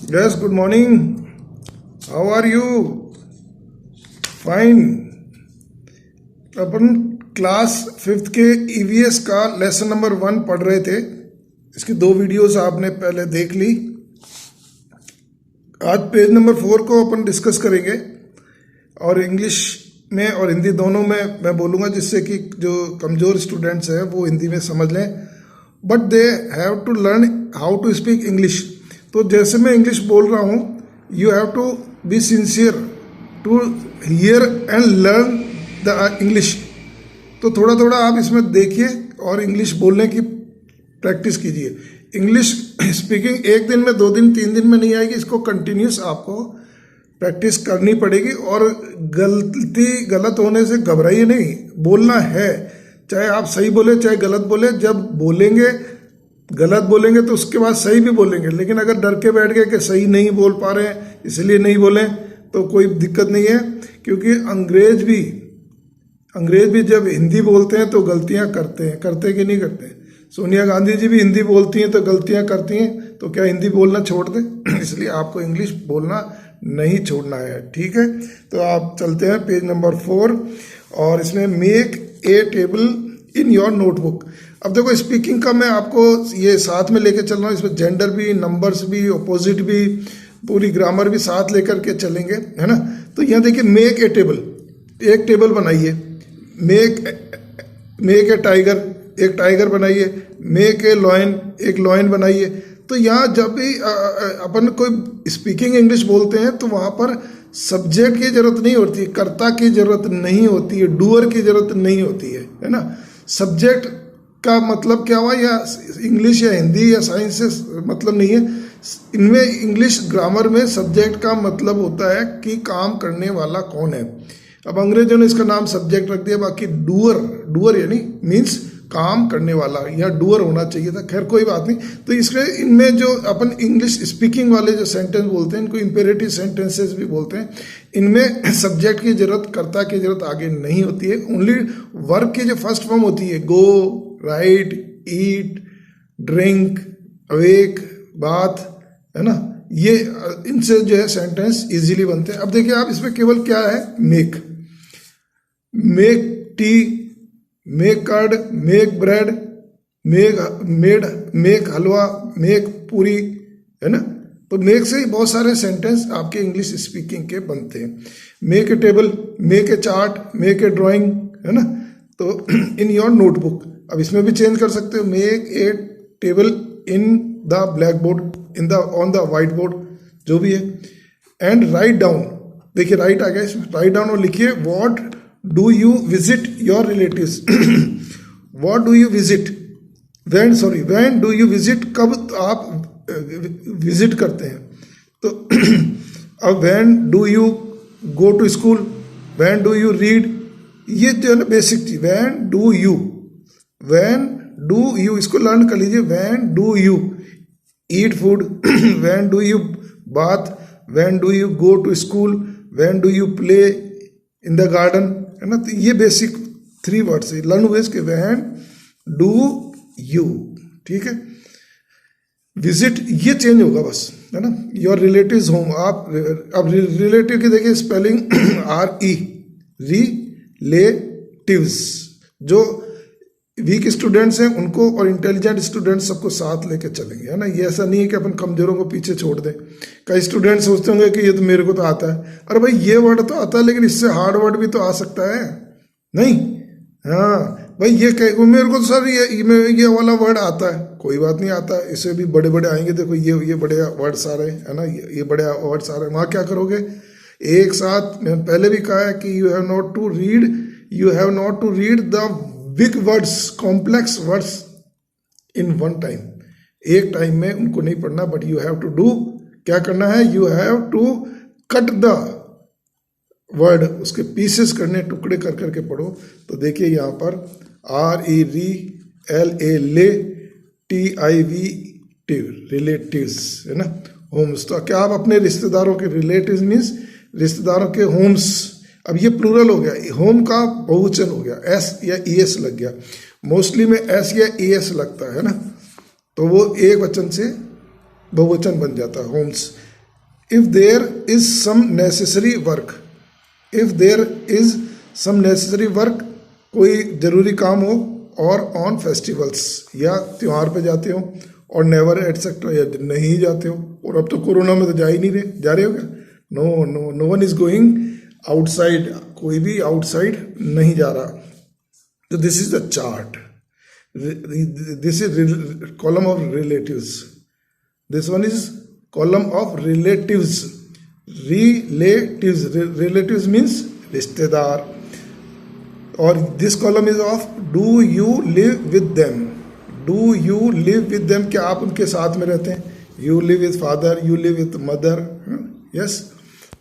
Yes, good morning. How are you? Fine. Upon class 5th के EVS का lesson number 1 पढ़ रहे थे। इसकी 2 वीडियोस आपने पहले देख ली। आज पेज नंबर 4 को अपन डिस्कस करेंगे और इंग्लिश में और हिंदी दोनों में मैं बोलूँगा, जिससे कि जो कमज़ोर स्टूडेंट्स हैं वो हिंदी में समझ लें, but they have to learn how to speak English. तो जैसे मैं इंग्लिश बोल रहा हूँ, you have to be sincere to hear and learn the English. तो थोड़ा थोड़ा आप इसमें देखिए और इंग्लिश बोलने की प्रैक्टिस कीजिए। इंग्लिश स्पीकिंग 1 दिन में, 2 दिन, 3 दिन में नहीं आएगी। इसको कंटिन्यूस आपको प्रैक्टिस करनी पड़ेगी और गलत होने से घबराइए नहीं। बोलना है, चाहे आप सही बोले चाहे गलत बोले। जब बोलेंगे, गलत बोलेंगे तो उसके बाद सही भी बोलेंगे, लेकिन अगर डर के बैठ गए कि सही नहीं बोल पा रहे हैं इसलिए नहीं बोलें तो कोई दिक्कत नहीं है। क्योंकि अंग्रेज भी जब हिंदी बोलते हैं तो गलतियां करते कि नहीं करते। सोनिया गांधी जी भी हिंदी बोलती हैं तो गलतियां करती हैं, तो क्या हिंदी बोलना छोड़ दें? इसलिए आपको इंग्लिश बोलना नहीं छोड़ना है, ठीक है। तो आप चलते हैं पेज नंबर 4 और इसमें make a table in your notebook. अब देखो, स्पीकिंग का मैं आपको ये साथ में लेके चल रहा हूँ। इसमें जेंडर भी, नंबर्स भी, अपोजिट भी, पूरी ग्रामर भी साथ लेकर के चलेंगे, है ना। तो यहाँ देखिए, मेक ए टेबल, एक टेबल बनाइए। मेक ए टाइगर, एक टाइगर बनाइए। मेक ए लॉयन, एक लॉयन बनाइए। तो यहाँ जब भी अपन कोई स्पीकिंग इंग्लिश बोलते हैं तो वहाँ पर सब्जेक्ट की जरूरत नहीं होती, कर्ता की जरूरत नहीं होती है, डूअर की जरूरत नहीं होती है ना। सब्जेक्ट का मतलब क्या हुआ, या इंग्लिश या हिंदी या साइंस से मतलब नहीं है। इनमें इंग्लिश ग्रामर में सब्जेक्ट का मतलब होता है कि काम करने वाला कौन है। अब अंग्रेजों ने इसका नाम सब्जेक्ट रख दिया, बाकी डूअर यानी मीन्स काम करने वाला, या डूअर होना चाहिए था। खैर कोई बात नहीं। तो इसमें इनमें जो अपन इंग्लिश स्पीकिंग वाले जो सेंटेंस बोलते हैं, इनको इंपेरेटिव सेंटेंसेस भी बोलते हैं। इनमें सब्जेक्ट की जरूरत, कर्ता की जरूरत आगे नहीं होती है। ओनली वर्ब की जो फर्स्ट फॉर्म होती है, गो, राइट, ईट, ड्रिंक, अवेक, बाथ, है ना, ये इनसे जो है सेंटेंस इजीली बनते हैं। अब देखिए आप, इसमें केवल क्या है, make tea, make curd, make bread, make halwa, make puri, है ना। तो मेक से ही बहुत सारे सेंटेंस आपके इंग्लिश स्पीकिंग के बनते हैं। Make a table, make a chart, make a drawing, है ना। तो इन योर नोटबुक, अब इसमें भी चेंज कर सकते हो। Make a table in the blackboard, on the whiteboard, जो भी है। एंड राइट डाउन, देखिए राइट आ गया इसमें, राइट डाउन और लिखिए, what do you visit your relatives. What do you visit, when do you visit, कब आप विजिट करते हैं। तो अब when do you go to school, when do you read, ये जो है ना बेसिक चीज। व्हेन डू यू इसको लर्न कर लीजिए। When do you eat food, when do you bath, when do you go to school, when do you play in the garden, है ना। तो ये बेसिक 3 वर्ड्स है, लर्न हुए इसके। व्हेन डू यू, ठीक है। विजिट ये चेंज होगा बस, है ना। योर रिलेटिव्स होम, आप अब रिलेटिव की देखिए स्पेलिंग RE, रिलेटिव्स। जो वीक स्टूडेंट्स हैं उनको और इंटेलिजेंट स्टूडेंट्स सबको साथ लेके चलेंगे, है ना। ये ऐसा नहीं है कि अपन कमजोरों को पीछे छोड़ दें। कई स्टूडेंट सोचते होंगे कि ये तो मेरे को तो आता है। अरे भाई, ये वर्ड तो आता है, लेकिन इससे हार्ड वर्ड भी तो आ सकता है, नहीं? हाँ भाई, ये मेरे को तो सर ये वाला वर्ड आता है, कोई बात नहीं, आता है, इससे भी बड़े बड़े आएंगे। देखो ये बड़े वर्ड्स आ रहे हैं, है ना, ये बड़े वर्ड्स आ रहे हैं। वहाँ क्या करोगे, एक साथ, मैंने पहले भी कहा है कि you have not to read the big words, complex words in one time. एक टाइम में उनको नहीं पढ़ना, but you have to do, क्या करना है, you have to cut the word, उसके पीसेस करने, टुकड़े कर करके पढ़ो। तो देखिए यहाँ पर RELA ले, TIV रिलेटिव्स, है ना, होम्स। तो क्या आप अपने रिश्तेदारों के, रिलेटिव्स मीन्स रिश्तेदारों के होम्स। अब ये प्लूरल हो गया, होम का बहुवचन हो गया, S या ES लग गया। मोस्टली में S या ES लगता है ना, तो वो एक वचन से बहुवचन बन जाता है, homes. If there is some necessary work, if there is some necessary work, कोई ज़रूरी काम हो, और ऑन फेस्टिवल्स, या त्यौहार पे जाते हो, और नेवर एटसेट्रा, या नहीं जाते हो। और अब तो कोरोना में तो जा ही नहीं रहे, जा रहे हो क्या? No no, no one is going outside, कोई भी आउटसाइड नहीं जा रहा। तो this is the chart, this is column of relatives, this one is column of relatives, relatives means रिश्तेदार। और this column is of do you live with them, do you live with them, क्या आप उनके साथ में रहते हैं? You live with father, you live with mother, yes.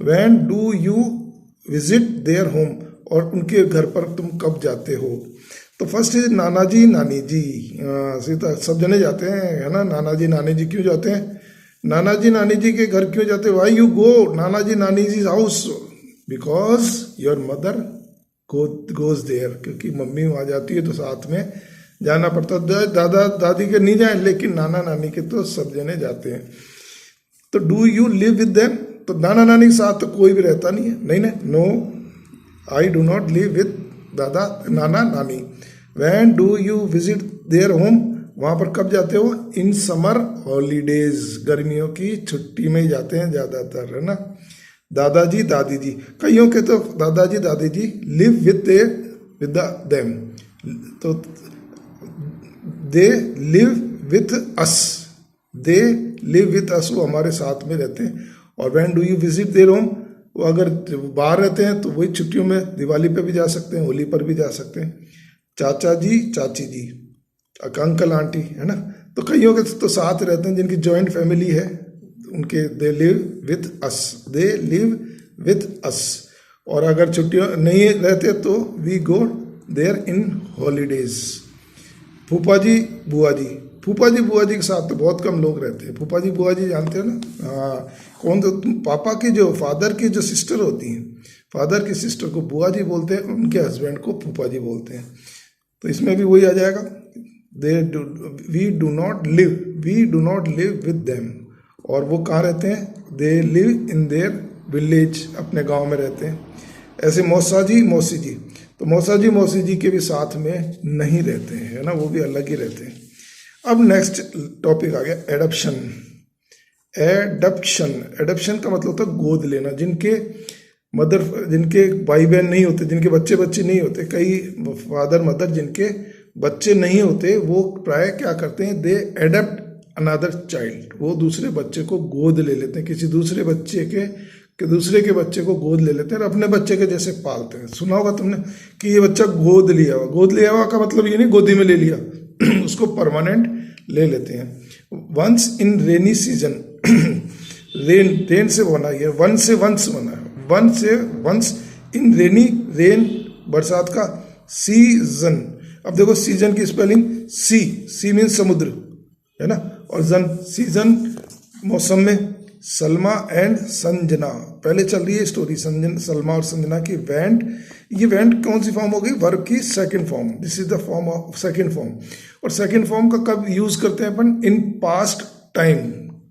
When do you visit there home, और उनके घर पर तुम कब जाते हो? तो फर्स्ट इज नाना जी नानी जी, सीधा सब जने जाते हैं, है ना। नाना जी नानी जी क्यों जाते हैं? नाना जी नानी जी के घर क्यों जाते हैं? Why you go nana ji nani ji house? Because your mother goes there, क्योंकि मम्मी वहाँ जाती है तो साथ में जाना पड़ता है। दादा दादी के नहीं जाए, लेकिन नाना नानी के तो सब जने जाते हैं। तो do you live with them, तो नाना नानी के साथ तो कोई भी रहता नहीं है, नहीं ना, no, I do not live with dada nana nani. When do you visit there home, वहाँ पर कब जाते हो? इन समर हॉलीडेज, गर्मियों की छुट्टी में ही जाते हैं ज़्यादातर, है ना। दादाजी दादी जी, कईयों के तो दादाजी दादी जी लिव विद देम, तो दे live with us, they live with अस, वो हमारे साथ में रहते हैं। और when do you visit there home, वो अगर बाहर रहते हैं तो वही छुट्टियों में दिवाली पे भी जा सकते हैं, होली पर भी जा सकते हैं। चाचा जी चाची जी, अंकल आंटी, है ना। तो कईयों के तो साथ रहते हैं जिनकी जॉइंट फैमिली है, उनके they live with us, they live with us. और अगर छुट्टियाँ नहीं रहते तो we go there in holidays. फूफा जी बुआ जी, फूफा जी बुआ जी के साथ तो बहुत कम लोग रहते हैं। फूफा जी बुआ जी जानते हो ना, हाँ। कौन? तो पापा की जो फादर की जो सिस्टर होती हैं, फादर की सिस्टर को बुआ जी बोलते हैं, उनके हस्बैंड को फूफा जी बोलते हैं। तो इसमें भी वही आ जाएगा, we do not live with them. और वो कहाँ रहते हैं? They live in their village, अपने गांव में रहते हैं। ऐसे मौसा जी मौसी जी, तो मौसा जी मौसी जी के भी साथ में नहीं रहते हैं, है ना, वो भी अलग ही रहते हैं। अब नेक्स्ट टॉपिक आ गया एडप्शन। एडप्शन, एडप्शन का मतलब होता है गोद लेना। जिनके भाई बहन नहीं होते, जिनके बच्चे नहीं होते, कई फादर मदर जिनके बच्चे नहीं होते, वो प्राय क्या करते हैं? दे एडप्ट अनदर चाइल्ड, वो दूसरे बच्चे को गोद ले लेते हैं, किसी दूसरे के बच्चे को गोद ले लेते हैं और अपने बच्चे के जैसे पालते हैं। सुना होगा तुमने कि ये बच्चा गोद लिया हुआ। गोद लिया हुआ का मतलब ये नहीं गोदी में ले लिया उसको परमानेंट ले लेते हैं। Once in rainy season, rain से बना है, वन से वंस बना है, वन से वंस इन रेनी, रेन बरसात का, सीजन। अब देखो सीजन की स्पेलिंग सी मीन्स समुद्र, है ना, और जन सीजन मौसम में। सलमा एंड संजना, पहले चल रही है स्टोरी सलमा और संजना की। वेंट, ये वेंट कौन सी फॉर्म हो गई? वर्ब की second form. This is the form of second form. और सेकंड फॉर्म का कब यूज करते हैं अपन? In past time.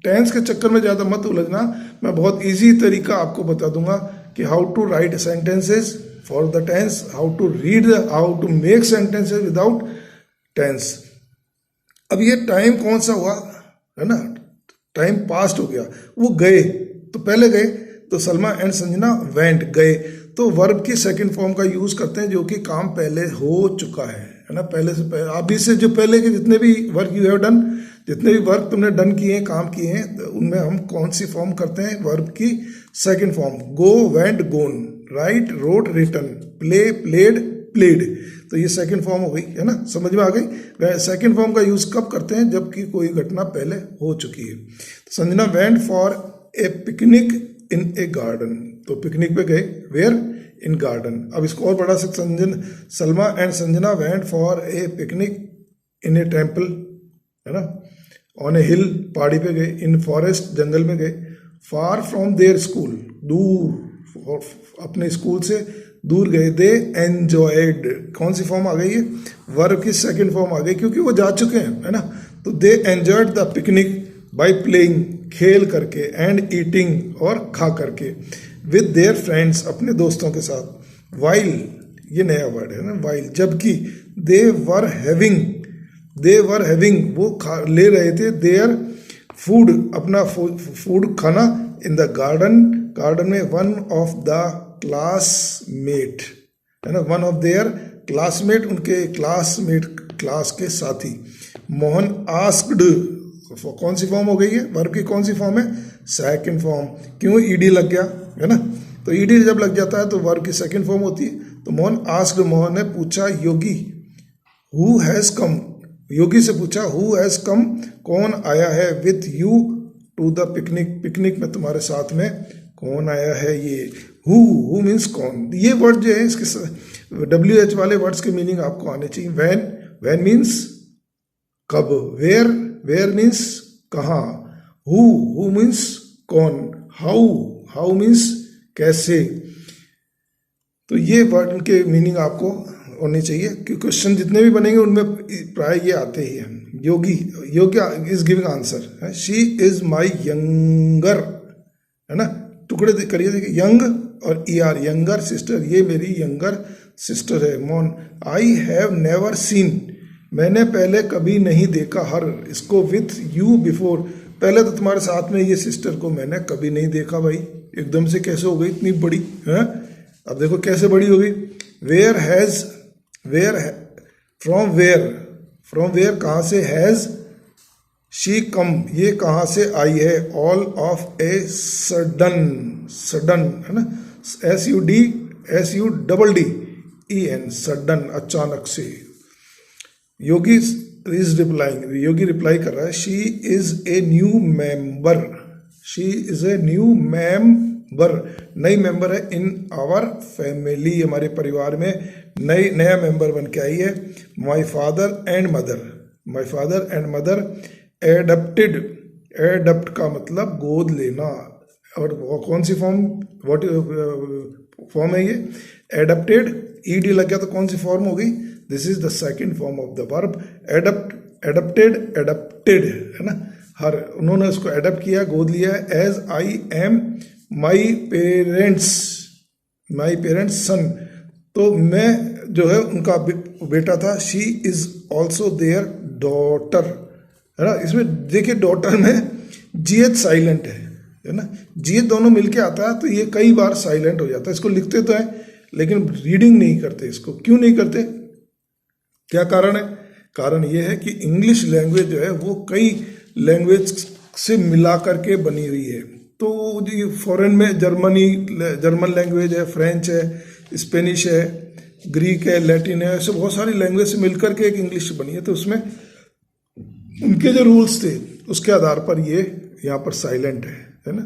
टेंस के चक्कर में ज्यादा मत उलझना, मैं बहुत इजी तरीका आपको बता दूंगा कि how to write sentences for the tense, how to read, how to make sentences without tense. अब ये टाइम कौन सा हुआ, है ना, टाइम पास्ट हो गया, वो गए, तो पहले गए, तो सलमा एंड संजना वेंट, गए, तो वर्ब की सेकंड फॉर्म का यूज करते हैं जो कि काम पहले हो चुका है ना, पहले से पहले। अभी से जो पहले के जितने भी वर्क यू हैव डन, जितने भी वर्क तुमने डन किए हैं, काम किए हैं, तो उनमें हम कौन सी फॉर्म करते हैं? वर्ब की second form. Go, went, gone, write, wrote, written, play, played, played. तो ये सेकंड फॉर्म हो गई, है ना, समझ में आ गई। सेकंड फॉर्म का यूज कब करते हैं? जबकि कोई घटना पहले हो चुकी है। Sanjana went for a picnic in A garden, तो पिकनिक पे गए, वेयर? In garden. अब इसको और बढ़ा सकते, Salma and Sanjana went for a picnic in A temple, है ना, ऑन ए हिल, पहाड़ी पे गए, इन फॉरेस्ट, जंगल में गए, फार फ्रॉम देयर स्कूल, दूर, अपने स्कूल से दूर गए, दे एंजॉयड, कौन सी फॉर्म आ गई है? वर्ब की सेकंड फॉर्म आ गई, क्योंकि वो जा चुके हैं, है ना, तो they enjoyed the picnic by playing खेल करके, एंड ईटिंग और खा करके, विद देयर फ्रेंड्स अपने दोस्तों के साथ, वाइल ये नया वर्ड है ना, वाइल जबकि, दे वर हैविंग वो ले रहे थे, देयर फूड अपना फूड खाना, इन द गार्डन में, वन ऑफ द क्लासमेट है ना, वन ऑफ देयर क्लासमेट उनके क्लासमेट क्लास के साथी, मोहन आस्क्ड, कौन सी फॉर्म हो गई है, वर्ब की कौन सी फॉर्म है, सेकंड फॉर्म, क्यों ईडी लग गया है ना, तो ईडी जब लग जाता है तो वर्ब की सेकंड फॉर्म होती है। तो मोहन आस्क्ड, मोहन ने पूछा योगी, हु हैज कम, योगी से पूछा हु हैज कम, कौन आया है, with you to the picnic, picnic में तुम्हारे साथ में कौन आया है, ये हु मीन्स कौन, ये वर्ड जो है इसके WH वाले वर्ड्स के मीनिंग आपको आने चाहिए। वैन मीन्स कब, वेयर मीन्स कहाँ, हु मीन्स कौन, हाउ मीन्स कैसे। तो ये वर्ड के मीनिंग आपको होनी चाहिए, क्योंकि क्वेश्चन जितने भी बनेंगे उनमें प्राय ये आते ही हैं। Yogi is giving answer, she is my younger है ना, टुकड़े करिए देखिए, यंग और ER यंगर सिस्टर, ये मेरी यंगर सिस्टर है। मोन, आई हैव नेवर सीन, मैंने पहले कभी नहीं देखा, हर इसको, विथ यू बिफोर, पहले तो तुम्हारे साथ में ये सिस्टर को मैंने कभी नहीं देखा। भाई एकदम से कैसे हो गई इतनी बड़ी है, अब देखो कैसे बड़ी हो गई। फ्रॉम वेयर कहाँ से, हैज शी कम, ये कहाँ से आई है, ऑल ऑफ ए सडन है ना, SUDDEN सडन, अचानक से। योगी इज रिप्लाइंग, योगी रिप्लाई कर रहा है, she is a new member, नई मेंबर है, इन आवर फैमिली, हमारे परिवार में नया मेंबर बन के आई है। My father and mother adopt का मतलब गोद लेना, और कौन सी फॉर्म है ये, एडप्टेड, ED लग गया तो कौन सी फॉर्म हो गई, this is the second form of the verb, adapted है ना, हर उन्होंने उसको एडप्ट किया, गोद लिया है। As I am my parents son, तो मैं जो है उनका बेटा था। She is also their daughter है ना, इसमें देखिए डॉटर में GH साइलेंट है ना, GH दोनों मिलके आता है तो ये कई बार साइलेंट हो जाता है। इसको लिखते तो है लेकिन रीडिंग नहीं करते इसको, क्यों नहीं करते, क्या कारण है, कारण ये है कि इंग्लिश लैंग्वेज जो है वो कई लैंग्वेज से मिला करके बनी हुई है। तो ये फॉरेन में जर्मन लैंग्वेज है, फ्रेंच है, स्पेनिश है, ग्रीक है, लैटिन है, ऐसे बहुत सारी लैंग्वेज से मिलकर के एक इंग्लिश बनी है। तो उसमें उनके जो रूल्स थे उसके आधार पर ये यहाँ पर साइलेंट है ना।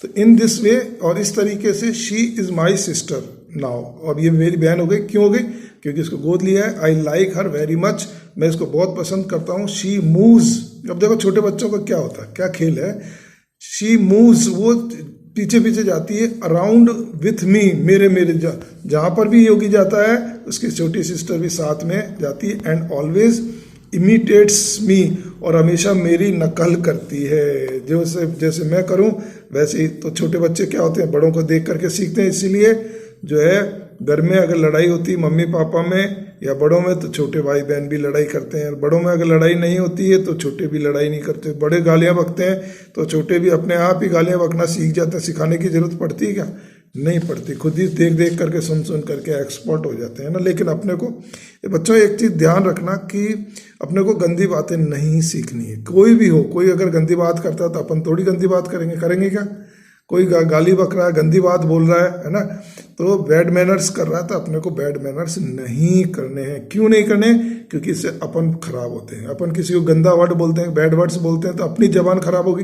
तो इन दिस वे, और इस तरीके से, she is my sister now, अब ये मेरी बहन हो गई, क्यों हो गई, क्योंकि इसको गोद लिया है। I like her very much, मैं इसको बहुत पसंद करता हूँ। शी मूव्स, अब देखो छोटे बच्चों का क्या होता है, क्या खेल है, शी मूव्स वो पीछे पीछे जाती है, अराउंड विथ मी, मेरे जहाँ पर भी योगी जाता है उसकी छोटी सिस्टर भी साथ में जाती है। एंड ऑलवेज इमिटेट्स मी, और हमेशा मेरी नकल करती है, जैसे मैं करूं वैसे ही। तो छोटे बच्चे क्या होते हैं, बड़ों को देख करके सीखते हैं, इसीलिए जो है घर में अगर लड़ाई होती है मम्मी पापा में या बड़ों में, तो छोटे भाई बहन भी लड़ाई करते हैं। बड़ों में अगर लड़ाई नहीं होती है तो छोटे भी लड़ाई नहीं करते। बड़े गालियां बकते हैं तो छोटे भी अपने आप ही गालियां बकना सीख जाते हैं। सिखाने की जरूरत पड़ती है क्या, नहीं पड़ती, खुद ही देख देख करके सुन करके एक्सपर्ट हो जाते हैं ना। लेकिन अपने को बच्चों एक चीज़ ध्यान रखना कि अपने को गंदी बातें नहीं सीखनी है। कोई भी हो, कोई अगर गंदी बात करता है तो अपन थोड़ी गंदी बात करेंगे क्या, कोई गाली बक रहा है, गंदी बात बोल रहा है ना, तो बैड मैनर्स कर रहा है, तो अपने को बैड मैनर्स नहीं करने हैं। क्यों नहीं करने, क्योंकि इससे अपन खराब होते हैं। अपन किसी को गंदा वर्ड बोलते हैं, बैड वर्ड्स बोलते हैं, तो अपनी जबान खराब होगी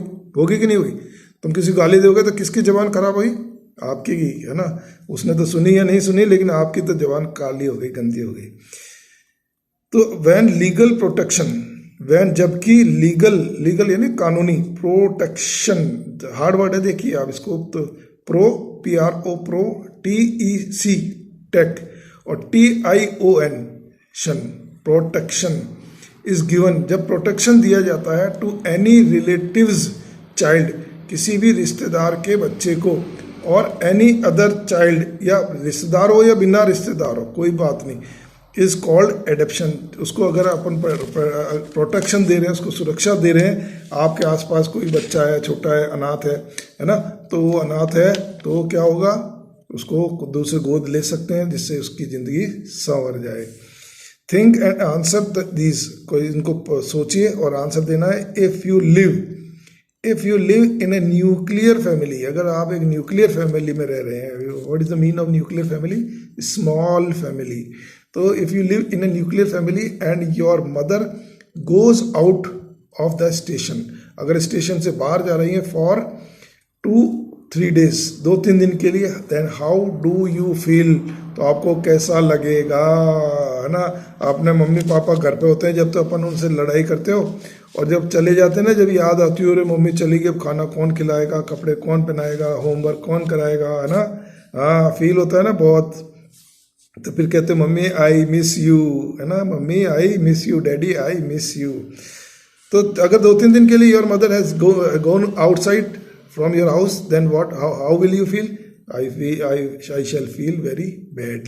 कि नहीं होगी। तुम किसी को गाली दोगे तो किसकी जबान खराब होगी, आपकी ही है ना। उसने तो सुनी या नहीं सुनी, लेकिन आपकी तो जबान काली हो गई, गंदी हो गई। तो वैन लीगल प्रोटेक्शन, वैन जबकि लीगल यानी कानूनी, प्रोटेक्शन हार्ड वर्ड है, देखिए आप इसको, तो PRO प्रो TEC टेक और TION शन, प्रोटेक्शन इज गिवन, जब प्रोटेक्शन दिया जाता है टू एनी रिलेटिव्स, चाइल्ड, किसी भी रिश्तेदार के बच्चे को, और एनी अदर चाइल्ड, या रिश्तेदार हो या बिना रिश्तेदार हो कोई बात नहीं, इज कॉल्ड एडप्शन। उसको अगर अपन प्रोटेक्शन दे रहे हैं, उसको सुरक्षा दे रहे हैं, आपके आसपास कोई बच्चा है, छोटा है, अनाथ है ना, तो वो अनाथ है तो क्या होगा, उसको दूसरे गोद ले सकते हैं जिससे उसकी ज़िंदगी संवर जाए। थिंक एंड आंसर दीज, कोई इनको सोचिए और आंसर देना है। If you live in a nuclear family, अगर आप एक न्यूक्लियर फैमिली में रह रहे हैं, what is the mean of nuclear family, small family. तो if you live in a nuclear family and your mother goes out of the station, अगर station से बाहर जा रही है फॉर 2-3 days, 2-3 दिन के लिए, then how do you feel, तो आपको कैसा लगेगा, है ना। अपने मम्मी पापा घर पे होते हैं जब, तो अपन उनसे लड़ाई करते हो, और जब चले जाते हैं ना, जब याद आती हो, अरे मम्मी चली गई, अब खाना कौन खिलाएगा, कपड़े कौन पहनाएगा, होमवर्क कौन कराएगा, है ना। हाँ, फील होता है ना बहुत। तो फिर कहते मम्मी आई मिस यू, है ना, mummy I miss you, daddy I miss you. तो अगर 2-3 दिन के लिए your mother has gone outside from your house, then what, how will you feel, I shall feel very bad.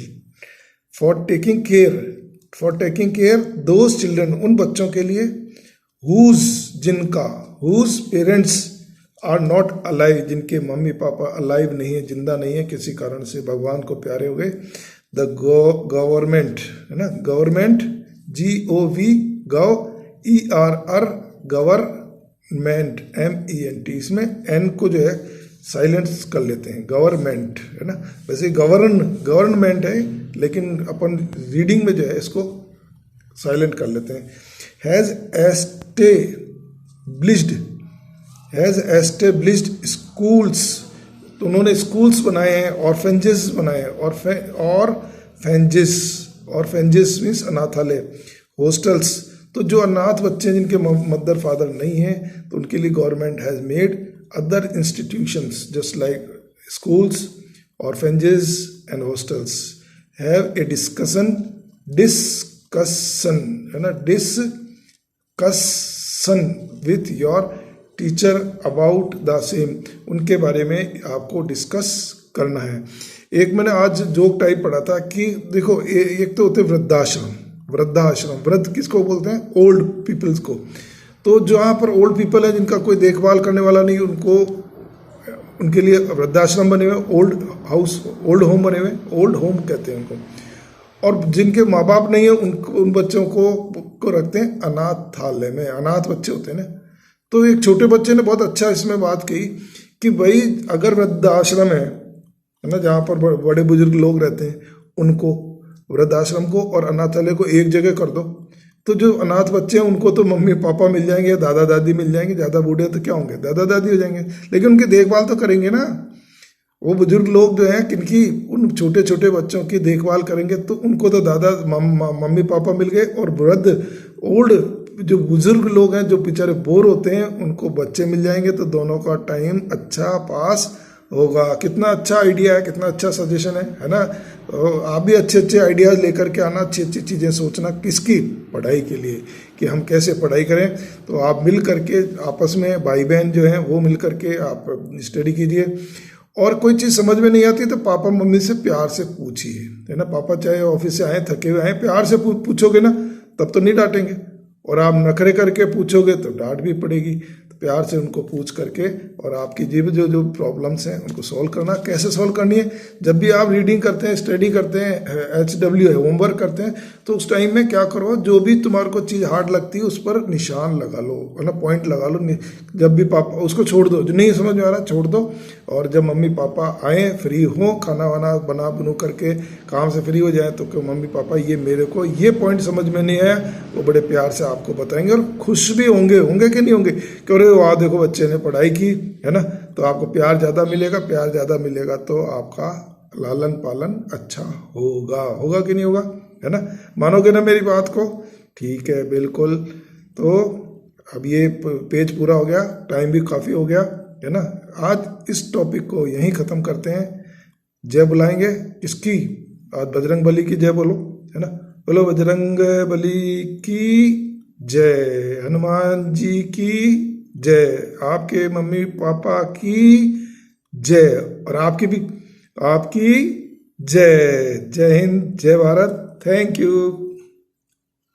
For taking care those children, उन बच्चों के लिए, whose parents are not alive, जिनके मम्मी पापा अलाइव नहीं है, जिंदा नहीं है, किसी कारण से भगवान को प्यारे हो गए। द गवर्नमेंट, है ना, government, GOV, ERR, government, MENT, इसमें N को जो है साइलेंस कर लेते हैं, गवर्नमेंट, है ना। वैसे गवर्नमेंट है, लेकिन अपन रीडिंग में जो है इसको साइलेंट कर लेते हैं। हैज़ एस्टेब्लिश्ड स्कूल्स, तो उन्होंने स्कूल्स बनाए हैं, ऑर्फेंजेस बनाए हैं, ऑर्फेंजेस मीन्स अनाथालय, हॉस्टल्स, तो जो अनाथ बच्चे हैं जिनके मदर फादर नहीं हैं, तो उनके लिए government has made other institutions just like schools, orphanages and hostels. Have a discussion, है ना, discussion with your teacher about the same, उनके बारे में आपको डिस्कस करना है। एक मैंने आज जोक टाइप पढ़ा था कि देखो, एक तो होते वृद्धाश्रम, वृद्ध किसको बोलते हैं, ओल्ड पीपल्स को। तो जहाँ पर ओल्ड पीपल है, जिनका कोई देखभाल करने वाला नहीं, उनके लिए वृद्धाश्रम बने हुए, ओल्ड होम बने हुए, ओल्ड होम कहते हैं उनको। और जिनके माँ बाप नहीं है, उन बच्चों को रखते हैं अनाथालय में, अनाथ बच्चे होते हैं ना। तो एक छोटे बच्चे ने बहुत अच्छा इसमें बात कही कि भाई अगर वृद्धाश्रम है ना, जहाँ पर बड़े बुजुर्ग लोग रहते हैं, उनको, वृद्धाश्रम को और अनाथालय को एक जगह कर दो, तो जो अनाथ बच्चे हैं उनको तो मम्मी पापा मिल जाएंगे या दादा दादी मिल जाएंगे, ज़्यादा बूढ़े तो क्या होंगे, दादा दादी हो जाएंगे, लेकिन उनकी देखभाल तो करेंगे ना। वो बुजुर्ग लोग जो हैं, किनकी, उन छोटे छोटे बच्चों की देखभाल करेंगे, तो उनको तो दादा मम्मी पापा मिल गए, और वृद्ध ओल्ड जो बुजुर्ग लोग हैं, जो बेचारे बोर होते हैं, उनको बच्चे मिल जाएंगे, तो दोनों का टाइम अच्छा पास होगा। कितना अच्छा आइडिया है, कितना अच्छा सजेशन है ना। आप भी अच्छे अच्छे आइडियाज़ लेकर के आना, अच्छी अच्छी चीज़ें सोचना, किसकी, पढ़ाई के लिए, कि हम कैसे पढ़ाई करें। तो आप मिल करके आपस में, भाई बहन जो हैं वो मिल करके आप स्टडी कीजिए। और कोई चीज़ समझ में नहीं आती तो पापा मम्मी से प्यार से पूछिए, है ना। पापा चाहे ऑफिस से आए, थके हुए आए, प्यार से पूछोगे ना, तब तो नहीं डांटेंगे। और आप नखरे करके पूछोगे तो डांट भी पड़ेगी। तो प्यार से उनको पूछ करके, और आपकी जो प्रॉब्लम्स हैं उनको सॉल्व करना। कैसे सॉल्व करनी है, जब भी आप रीडिंग करते हैं, स्टडी करते हैं, HW है, होमवर्क करते हैं, तो उस टाइम में क्या करो, जो भी तुम्हारे को चीज़ हार्ड लगती है उस पर निशान लगा लो, है ना, पॉइंट लगा लो। जब भी पापा, उसको छोड़ दो, जो नहीं समझ में आ रहा छोड़ दो। और जब मम्मी पापा आए, फ्री हो, खाना वाना बनू करके काम से फ्री हो जाए, तो क्यों मम्मी पापा ये मेरे को ये पॉइंट समझ में नहीं आया, वो बड़े प्यार से आपको बताएंगे, और खुश भी होंगे कि नहीं होंगे, क्योंकि वाह देखो बच्चे ने पढ़ाई की, है ना। तो आपको प्यार ज़्यादा मिलेगा, तो आपका लालन पालन अच्छा होगा कि नहीं होगा, है ना। मानोगे ना मेरी बात को, ठीक है, बिल्कुल। तो अब ये पेज पूरा हो गया, टाइम भी काफ़ी हो गया, है ना। आज इस टॉपिक को यहीं ख़त्म करते हैं। जय बुलाएंगे इसकी, आज बजरंग बली की जय बोलो, है ना। बोलो बजरंग बली की जय, हनुमान जी की जय, आपके मम्मी पापा की जय, और आपकी भी, आपकी जय। जय हिंद, जय भारत, थैंक यू।